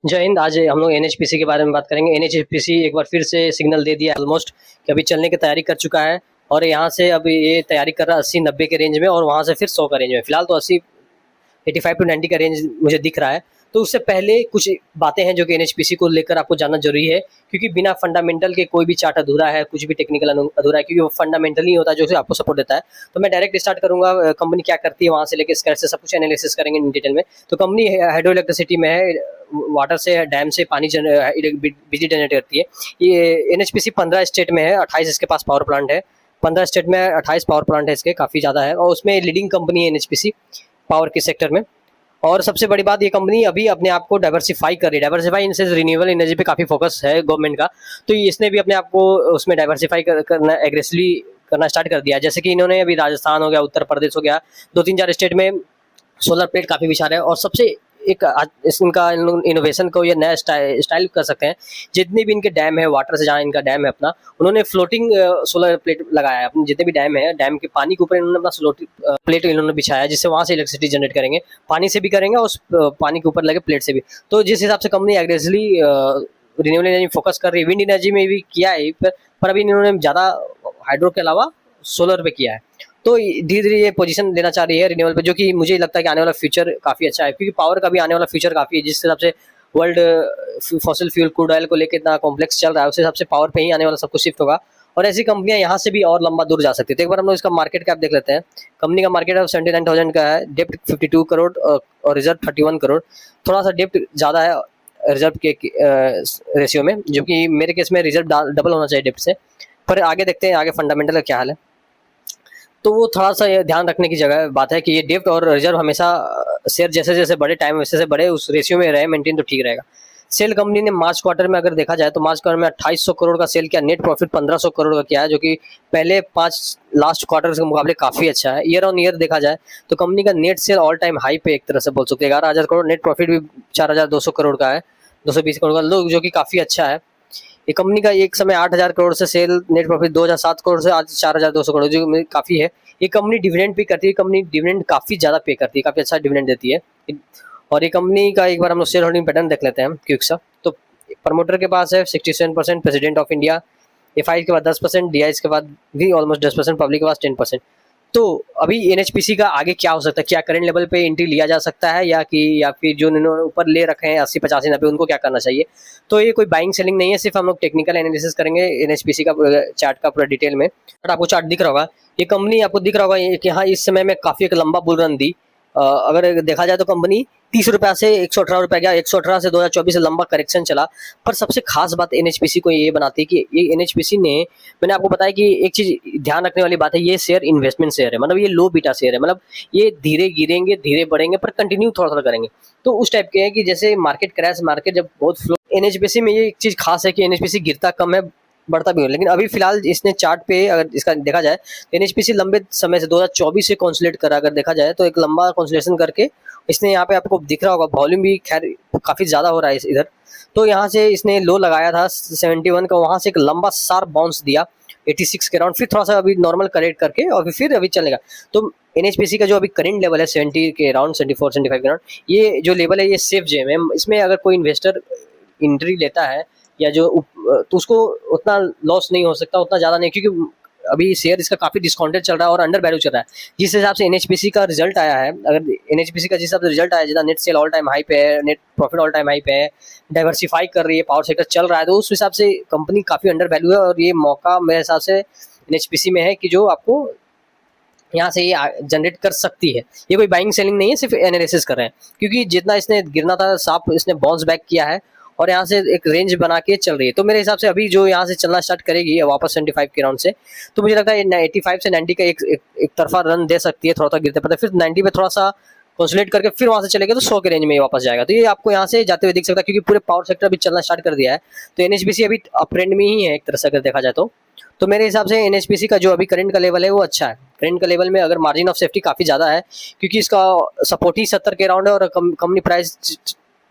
जय हिंद। आज हम लोग एनएचपीसी के बारे में बात करेंगे। एनएचपीसी एक बार फिर से सिग्नल दे दिया ऑलमोस्ट कि अभी चलने की तैयारी कर चुका है और यहाँ से अभी ये तैयारी कर रहा है 80-90 के रेंज में और वहाँ से फिर 100 का रेंज में। फिलहाल तो 85 टू 90 का रेंज मुझे दिख रहा है। तो उससे पहले कुछ बातें हैं जो कि एनएचपीसी को लेकर आपको जानना जरूरी है, क्योंकि बिना फंडामेंटल के कोई भी चार्ट अधूरा है, कुछ भी टेक्निकल अधूरा है, क्योंकि वो फंडामेंटली होता है जो आपको सपोर्ट देता है। तो मैं डायरेक्ट स्टार्ट करूंगा, कंपनी क्या करती है वहाँ से लेकर स्क्रैच से सब कुछ एनालिसिस करेंगे इन डिटेल में। तो कंपनी हाइड्रो इलेक्ट्रिसिटी में है, वाटर से डैम से पानी बिजली जनरेट करती है। ये एनएचपीसी 15 स्टेट में है, 28 इसके पास पावर प्लांट है। 15 स्टेट में 28 पावर प्लांट है इसके, काफ़ी ज़्यादा है और उसमें लीडिंग कंपनी है एनएचपीसी पावर के सेक्टर में। और सबसे बड़ी बात, ये कंपनी अभी अपने आप को डाइवर्सिफाई कर रही है। डाइवर्सिफाई इनसे रिन्यूएबल एनर्जी पे काफ़ी फोकस है गवर्नमेंट का, तो इसने भी अपने आप को उसमें डाइवर्सिफाई करना एग्रेसिवली करना स्टार्ट कर दिया। जैसे कि इन्होंने अभी राजस्थान हो गया, उत्तर प्रदेश हो गया, 2-3-4 स्टेट में सोलर प्लेट काफ़ी बिछा रहे हैं। और सबसे एक इनका इनोवेशन को ये नया स्टाइल कर सकते हैं। जितने भी इनके डैम है, वाटर से जहाँ इनका डैम है अपना, उन्होंने फ्लोटिंग सोलर प्लेट लगाया है। अपने जितने भी डैम है, डैम के पानी के ऊपर इन्होंने अपना फ्लोटिंग प्लेट इन्होंने बिछाया है, जिससे वहाँ से इलेक्ट्रिसिटी जनरेट करेंगे। पानी से भी करेंगे और उस पानी के ऊपर लगे प्लेट से भी। तो जिस हिसाब से company aggressively renewable energy focus कर रही है, विंड एनर्जी में भी किया है, पर अभी इन्होंने ज़्यादा हाइड्रो के अलावा सोलर पे किया है। तो धीरे धीरे ये पोजीशन लेना चाह रही है रिन्यूएबल पे, जो कि मुझे लगता है कि आने वाला फ्यूचर काफ़ी अच्छा है, क्योंकि पावर का भी आने वाला फ्यूचर काफ़ी है। जिस हिसाब से world fossil fuel crude oil को लेकर इतना कॉम्प्लेक्स चल रहा है, उस हिसाब से पावर पे ही आने वाला सब कुछ शिफ्ट होगा और ऐसी कंपनियां यहाँ से भी और लंबा दूर जा सकती है। तो एक बार हम लोग इसका मार्केट कैप देख लेते हैं। कंपनी का मार्केट कैप 79,000 का है, डेप्ट 52 करोड़ और रिजर्व 31 करोड़। थोड़ा सा डेप्ट ज़्यादा है रिजर्व के रेशियो में, जो कि मेरे केस में रिजर्व डबल होना चाहिए डेप्ट से। पर आगे देखते हैं आगे फंडामेंटल का क्या हाल है। तो वो थोड़ा सा ये ध्यान रखने की जगह बात है कि ये डेप्ट और रिजर्व हमेशा शेयर जैसे जैसे बड़े टाइम वैसे से बड़े उस रेशियो में रहे मेंटेन, तो ठीक रहेगा। सेल कंपनी ने मार्च क्वार्टर में अगर देखा जाए तो मार्च क्वार्टर में 2800 करोड़ का सेल किया, नेट प्रॉफिट 1500 करोड़ का किया है, जो कि पहले 5 लास्ट क्वार्टर के मुकाबले काफ़ी अच्छा है। ईयर ऑन ईयर देखा जाए तो कंपनी का net cell all time high पे एक तरह से बोल सकते हैं, 11,000 करोड़। नेट प्रॉफिट भी 4,200 करोड़ का है, 220 करोड़ का लोग, जो कि काफ़ी अच्छा है। ये कंपनी का एक समय 8,000 करोड़ से सेल, नेट प्रॉफिट 2007 करोड़ से आज 4,200 करोड़, जो काफ़ी है। ये कंपनी डिविडेंड पे करती है, कंपनी डिविडेंड काफ़ी ज़्यादा पे करती है, काफ़ी अच्छा डिविडेंड देती है। और ये कंपनी का एक बार हम लोग शेयर होल्डिंग पैटर्न देख लेते हैं क्विक सा। तो प्रमोटर के पास है 67%, प्रेसिडेंट ऑफ इंडिया, एफआई के बाद 10%, डीआईएस के बाद भी ऑलमोस्ट 10%, पब्लिक के पास 10%। तो अभी एनएचपीसी का आगे क्या हो सकता है, क्या करंट लेवल पे एंट्री लिया जा सकता है या फिर जो इन्होंने ऊपर ले रखे हैं 80, 85, 90, उनको क्या करना चाहिए। तो ये कोई बाइंग सेलिंग नहीं है, सिर्फ हम लोग टेक्निकल एनालिसिस करेंगे एनएचपीसी का चार्ट का पूरा डिटेल में। बट आपको चार्ट दिख रहा होगा, ये कंपनी आपको दिख रहा होगा कि हाँ इस समय में काफ़ी एक लंबा बुल रन दी। अगर देखा जाए तो कंपनी 30 रुपया से 118 रुपया गया, 118 से 2024 से लंबा करेक्शन चला। पर सबसे खास बात एनएचपीसी को ये बनाती है कि ये एनएचपीसी ने, मैंने आपको बताया कि एक चीज ध्यान रखने वाली बात है, ये शेयर इन्वेस्टमेंट शेयर है, मतलब ये लो बीटा शेयर है, मतलब ये धीरे गिरेंगे धीरे बढ़ेंगे पर कंटिन्यू थोड़ा थोड़ा करेंगे। तो उस टाइप के है कि जैसे मार्केट क्रैश, मार्केट जब बहुत फ्लो, एनएचपीसी में ये एक चीज खास है कि एनएचपीसी गिरता कम है बढ़ता भी हो। लेकिन अभी फिलहाल इसने चार्ट पे अगर इसका देखा जाए तो एनएचपीसी लंबे समय से 2024 से कंसोलिडेट करा, अगर देखा जाए तो एक लंबा कंसोलिडेशन करके इसने यहाँ पे आपको दिख रहा होगा, वॉल्यूम भी खैर काफ़ी ज़्यादा हो रहा है इधर। तो यहाँ से इसने लो लगाया था 71 का, वहाँ से एक लंबा शार्प बाउंस दिया 86 के अराउंड, फिर थोड़ा सा अभी नॉर्मल करेक्ट करके और फिर अभी चलेगा। तो एनएचपीसी का जो अभी करंट लेवल है 70 के अराउंड, 74, 75 के अराउंड, ये जो लेवल है ये सेफ जेम है। इसमें अगर कोई इन्वेस्टर एंट्री लेता है या जो तो उसको उतना लॉस नहीं हो सकता, उतना ज़्यादा नहीं, क्योंकि अभी शेयर इसका काफ़ी डिस्काउंटेड चल रहा है और अंडर वैल्यू चल रहा है। जिस हिसाब से एनएचपीसी का रिजल्ट आया है, अगर एनएचपीसी का जिस हिसाब से रिजल्ट आया, जितना net cell all time high पे है, net profit all time high पे है, डाइवर्सिफाई कर रही है, पावर सेक्टर चल रहा है, तो उस हिसाब से कंपनी काफ़ी अंडर वैल्यू है। और ये मौका मेरे हिसाब से एनएचपीसी में है कि जो आपको यहाँ से ये जनरेट कर सकती है। ये कोई बाइंग सेलिंग नहीं है, सिर्फ एनालिसिस कर रहे हैं, क्योंकि जितना इसने गिरना था साफ इसने बाउंस बैक किया है और यहाँ से एक रेंज बना के चल रही है। तो मेरे हिसाब से अभी जो यहाँ से चलना स्टार्ट करेगी वापस 75 के राउंड से, तो मुझे लगता है 85 से 90 का एक तरफा रन दे सकती है, थोड़ा थोड़ा गिरते पड़ते, फिर 90 पे थोड़ा सा कंसोलिडेट करके फिर वहाँ से चलेगा तो 100 के रेंज में वापस जाएगा। तो ये आपको यहाँ से जाते हुए दिख सकता है, क्योंकि पूरे पावर सेक्टर भी चलना स्टार्ट कर दिया है। तो एनएचपीसी अभी अप ट्रेंड में ही है एक तरह से अगर देखा जाए तो मेरे हिसाब से एनएचपीसी का जो अभी करंट का लेवल है वो अच्छा है। करंट का लेवल में अगर मार्जिन ऑफ सेफ्टी काफ़ी ज़्यादा है, क्योंकि इसका सपोर्ट ही 70 के राउंड है और कंपनी प्राइस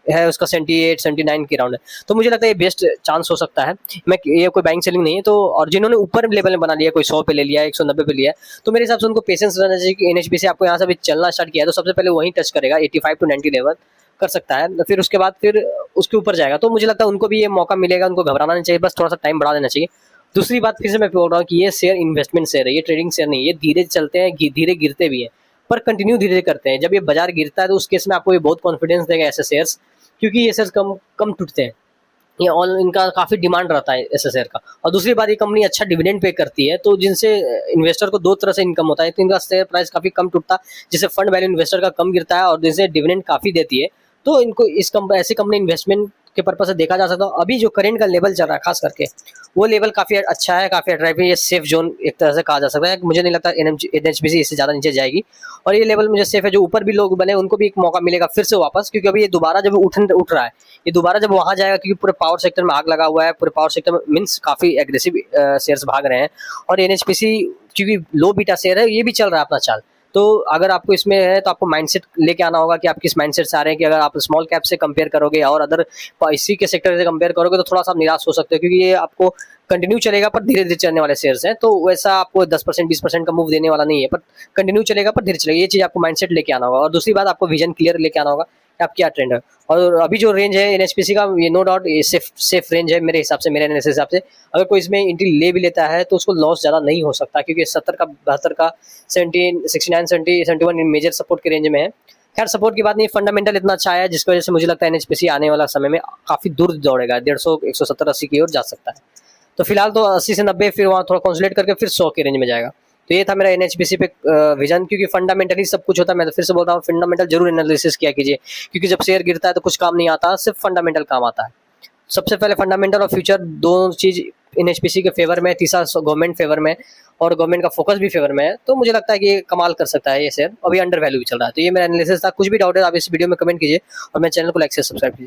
है उसका 78, 79 के राउंड है। तो मुझे लगता है ये बेस्ट चांस हो सकता है। मैं ये कोई बाइंग सेलिंग नहीं है। तो और जिन्होंने ऊपर लेवल में बना लिया, कोई 100 पे ले लिया, 190 पे लिया है, तो मेरे हिसाब से उनको पेशेंस रहना चाहिए कि एनएचपीसी आपको यहाँ से भी चलना स्टार्ट किया है तो सबसे पहले वहीं टच करेगा, 85 टू 90 लेवल कर सकता है। फिर उसके बाद फिर उसके ऊपर जाएगा। तो मुझे लगता है उनको भी ये मौका मिलेगा, उनको घबराना नहीं चाहिए, बस थोड़ा सा टाइम बढ़ा देना चाहिए। दूसरी बात फिर से मैं बोल रहा हूँ कि ये शेयर इन्वेस्टमेंट शेयर है, ये ट्रेडिंग शेयर नहीं है। ये धीरे चलते हैं, धीरे गिरते भी हैं, पर कंटिन्यू धीरे करते हैं। जब ये बाजार गिरता है तो उस केस में आपको ये बहुत कॉन्फिडेंस देगा ऐसे शेयर्स, क्योंकि ये शेयर्स कम कम टूटते हैं, ये ऑल इनका काफ़ी डिमांड रहता है ऐसे शेयर का। और दूसरी बात, ये कंपनी अच्छा डिविडेंड पे करती है, तो जिनसे इन्वेस्टर को दो तरह से इनकम होता है। तो इनका शेयर प्राइस काफ़ी कम टूटता है, जिससे फंड वैल्यू इन्वेस्टर का कम गिरता है, और जिनसे डिविडेंड काफ़ी देती है। तो इनको ऐसी कंपनी इन्वेस्टमेंट के पर्पज से देखा जा सकता है। अभी जो करेंट का लेवल चल रहा है खास करके, वो लेवल काफ़ी अच्छा है, काफ़ी अट्रैक्टिव है। ये सेफ जोन एक तरह से कहा जा सकता है। मुझे नहीं लगता एनएचपीसी इससे ज़्यादा नीचे जाएगी, और ये लेवल मुझे सेफ है। जो ऊपर भी लोग बने उनको भी एक मौका मिलेगा फिर से वापस, क्योंकि अभी ये दोबारा जब उठ रहा है, ये दोबारा जब वहाँ जाएगा, क्योंकि पूरे पावर सेक्टर में आग लगा हुआ है। पूरे पावर सेक्टर में मीन्स काफ़ी एग्रेसिव शेयर्स भाग रहे हैं, और एनएचपीसी क्योंकि लो बीटा शेयर है, ये भी चल रहा है अपना चाल। तो अगर आपको इसमें है तो आपको माइंडसेट लेके आना होगा कि आप किस माइंडसेट से आ रहे हैं। कि अगर आप स्मॉल कैप से कंपेयर करोगे और अदर इसी के सेक्टर से कंपेयर करोगे तो थोड़ा सा आप निराश हो सकते हो, क्योंकि ये आपको कंटिन्यू चलेगा पर धीरे धीरे चलने वाले शेयर्स हैं। तो वैसा आपको 10% 20% का मूव देने वाला नहीं है, पर कंटिन्यू चलेगा पर धीरे चलेगा। ये चीज़ आपको माइंडसेट लेके आना होगा। और दूसरी बात, आपको विजन क्लियर लेके आना होगा कि आप क्या ट्रेंड है। और अभी जो रेंज है एनएचपीसी का, ये नो डाउट ये सेफ रेंज है मेरे हिसाब से, मेरे एनालिसिस हिसाब से। अगर कोई इसमें एंट्री ले भी लेता है तो उसको लॉस ज़्यादा नहीं हो सकता, क्योंकि 70 का 72 का 70 69 70 71 मेजर सपोर्ट के रेंज में है। खैर सपोर्ट की बात नहीं, फंडामेंटल इतना अच्छा है जिसकी वजह से मुझे लगता है एनएचपीसी आने वाला समय में काफ़ी दूर दौड़ेगा, 150 170 80 की ओर जा सकता है। तो फिलहाल तो 80 से 90, फिर वहाँ थोड़ा कंसोलिडेट करके फिर 100 के रेंज में जाएगा। तो ये था मेरा एनएचपीसी पे विजन, क्योंकि फंडामेंटली सब कुछ होता है। मैं तो फिर से बोलता हूँ, फंडामेंटल जरूर एनालिसिस किया कीजिए, क्योंकि जब शेयर गिरता है तो कुछ काम नहीं आता, सिर्फ फंडामेंटल काम आता है। सबसे पहले फंडामेंटल और फ्यूचर दोनों चीज़ एनएचपीसी के फेवर में है, तीसरा गवर्नमेंट फेवर में, और गवर्नमेंट का फोकस भी फेवर में है। तो मुझे लगता है कि ये कमाल कर सकता है ये शेयर, अभी अंडर वैल्यू भी चल रहा है। तो ये मेरा एनालिसिस था। कुछ भी डाउट है आप इस वीडियो में कमेंट कीजिए, और मेरे चैनल को लाइक से सब्सक्राइब कीजिए।